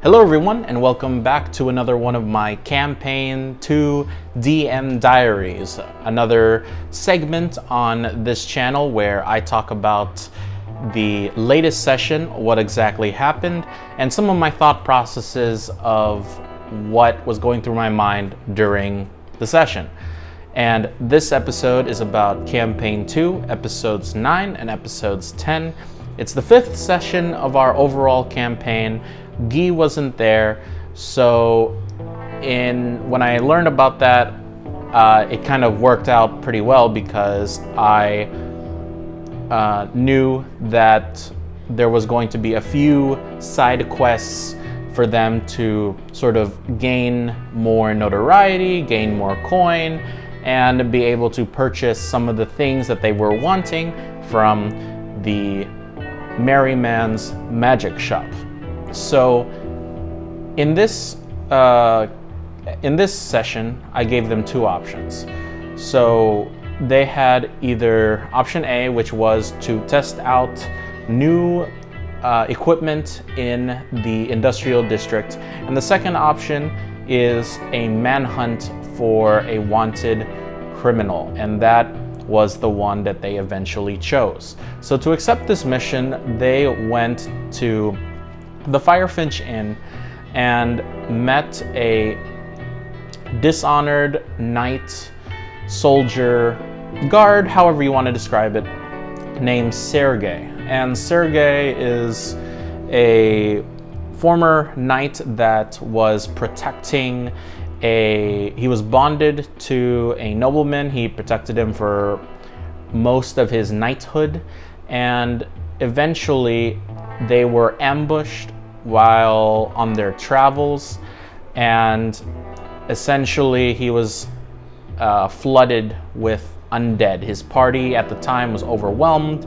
Hello everyone, and welcome back to another one of my Campaign 2 DM Diaries, another segment on this channel where I talk about the latest session, what exactly happened, and some of my thought processes of what was going through my mind during the session. And this episode is about Campaign 2, Episodes 9 and Episodes 10. It's the 5th session of our overall campaign. Guy wasn't there, so when I learned about that, it kind of worked out pretty well because I knew that there was going to be a few side quests for them to sort of gain more notoriety, gain more coin, and be able to purchase some of the things that they were wanting from the Merryman's Magic Shop. So in this session, I gave them two options. So they had either option A, which was to test out new equipment in the industrial district, and the second option is a manhunt for a wanted criminal, and that was the one that they eventually chose. So to accept this mission, they went to the Firefinch Inn and met a dishonored knight, soldier, guard, however you want to describe it, named Sergei. And Sergei is a former knight that was protecting he was bonded to a nobleman. He protected him for most of his knighthood, and eventually they were ambushed while on their travels, and essentially he was flooded with undead. His party at the time was overwhelmed,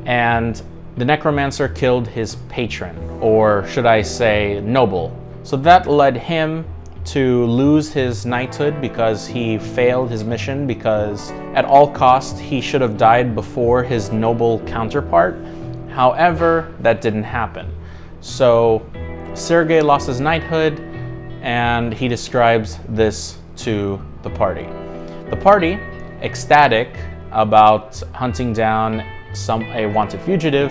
and the Necromancer killed his patron, or should I say noble. So that led him to lose his knighthood because he failed his mission, because at all costs he should have died before his noble counterpart. However, that didn't happen. So Sergei lost his knighthood, and he describes this to the party. The party, ecstatic about hunting down a wanted fugitive,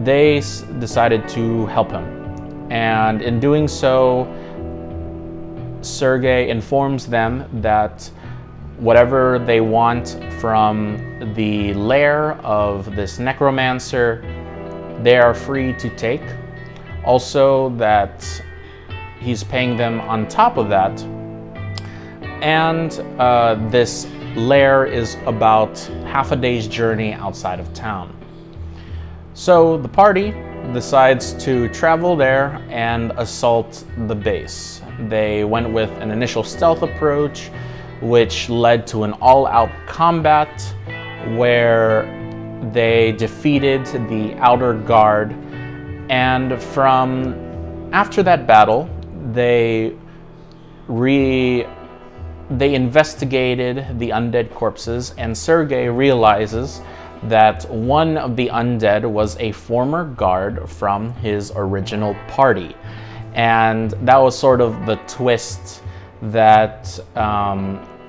they decided to help him. And in doing so, Sergei informs them that whatever they want from the lair of this necromancer, they are free to take. Also, that he's paying them on top of that. And this lair is about half a day's journey outside of town. So the party decides to travel there and assault the base. They went with an initial stealth approach, which led to an all-out combat where they defeated the outer guard. And from after that battle, they investigated the undead corpses, and Sergei realizes that one of the undead was a former guard from his original party. And that was sort of the twist that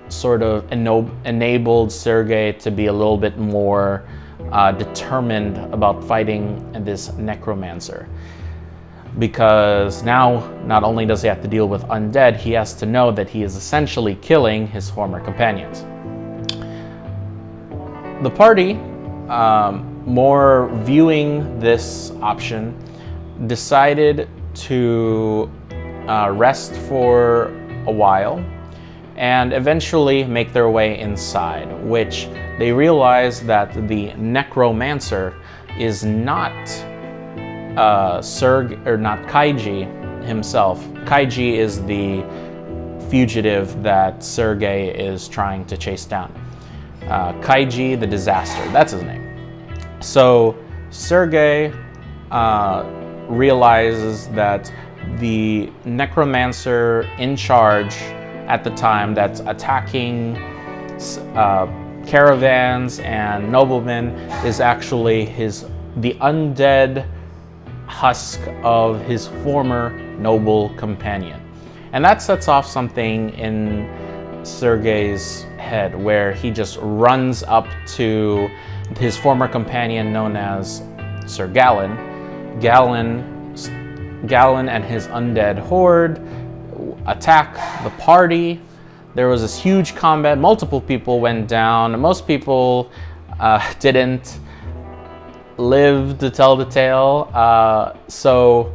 sort of enabled Sergei to be a little bit more determined about fighting this necromancer. Because now, not only does he have to deal with undead, he has to know that he is essentially killing his former companions. The party, more viewing this option, decided to rest for a while and eventually make their way inside, which they realize that the necromancer is not not Kaiji himself. Kaiji is the fugitive that Sergei is trying to chase down. Kaiji the Disaster, that's his name. So Sergei realizes that the necromancer in charge at the time that's attacking caravans and noblemen is actually the undead husk of his former noble companion. And that sets off something in Sergei's head, where he just runs up to his former companion known as Sir Galen. Galen and his undead horde attack the party. There was this huge combat. Multiple people went down. Most people didn't live to tell the tale. So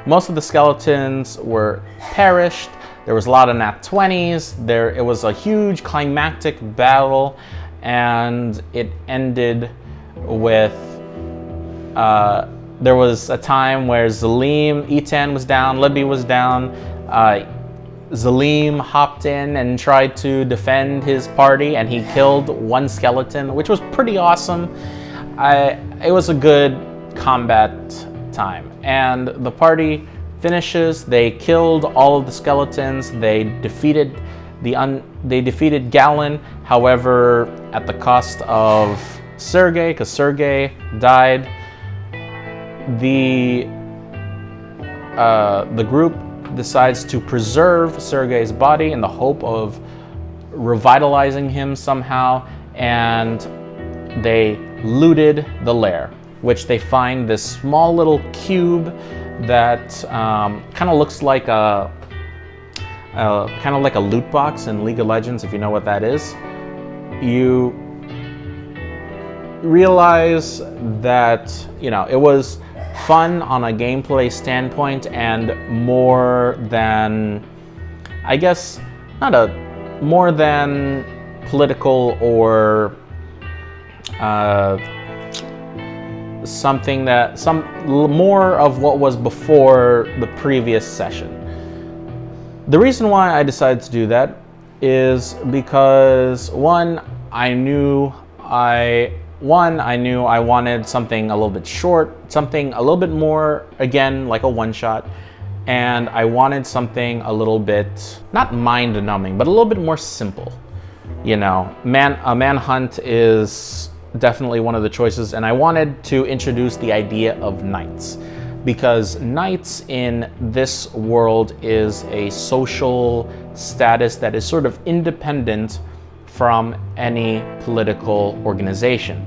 most of the skeletons were perished. There was a lot of nat 20s. It was a huge climactic battle, and it ended with there was a time where Etan was down, Libby was down. Zalim hopped in and tried to defend his party, and he killed one skeleton, which was pretty awesome. It was a good combat time, and the party finishes. They killed all of the skeletons. They defeated Galen, however, at the cost of Sergei, because Sergei died. The group decides to preserve Sergei's body in the hope of revitalizing him somehow, and they looted the lair, which they find this small little cube that kind of looks like a loot box in League of Legends, if you know what that is. You realize that, you know, it was fun on a gameplay standpoint, and more than, I guess, more than political or more of what was before the previous session. The reason why I decided to do that is because I knew I wanted something a little bit short, something a little bit more, again, like a one-shot, and I wanted something a little bit, not mind-numbing, but a little bit more simple. You know, a manhunt is definitely one of the choices, and I wanted to introduce the idea of knights, because knights in this world is a social status that is sort of independent from any political organization.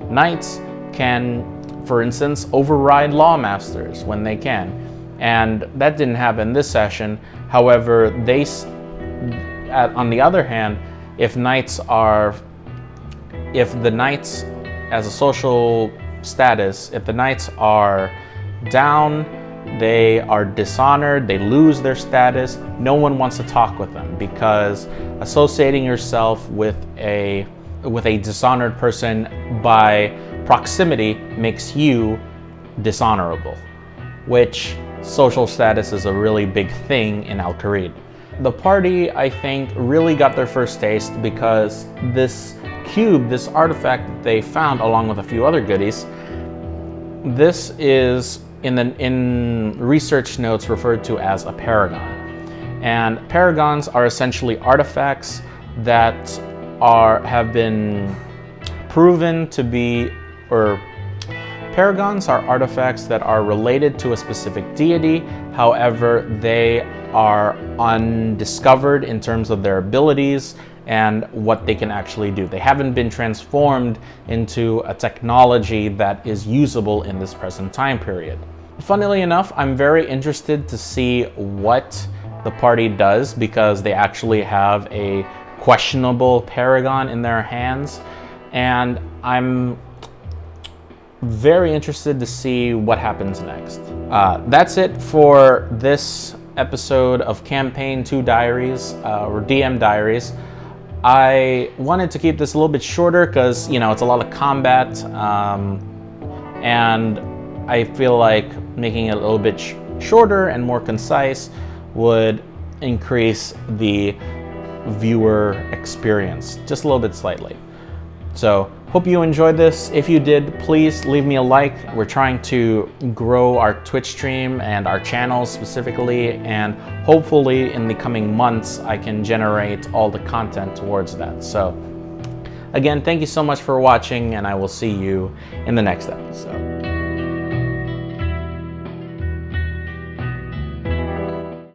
Knights can, for instance, override lawmasters when they can, and that didn't happen this session. However, on the other hand, if the knights as a social status, if the knights are down, they are dishonored, they lose their status, no one wants to talk with them, because associating yourself with a dishonored person by proximity makes you dishonorable, which social status is a really big thing in Al-Kharid. The party, I think, really got their first taste because this cube, this artifact that they found along with a few other goodies, this is in research notes referred to as a paragon. And paragons are essentially artifacts that have been proven to be, or paragons are artifacts that are related to a specific deity. However, they are undiscovered in terms of their abilities and what they can actually do. They haven't been transformed into a technology that is usable in this present time period. Funnily enough, I'm very interested to see what the party does, because they actually have a questionable paragon in their hands, and I'm very interested to see what happens next. That's it for this episode of Campaign 2 Diaries, or DM Diaries. I wanted to keep this a little bit shorter because, you know, it's a lot of combat, and I feel like making it a little bit shorter and more concise would increase the viewer experience just a little bit slightly. So hope you enjoyed this. If you did, please leave me a like. We're trying to grow our Twitch stream and our channels specifically, and hopefully in the coming months I can generate all the content towards that. So again, thank you so much for watching, and I will see you in the next episode.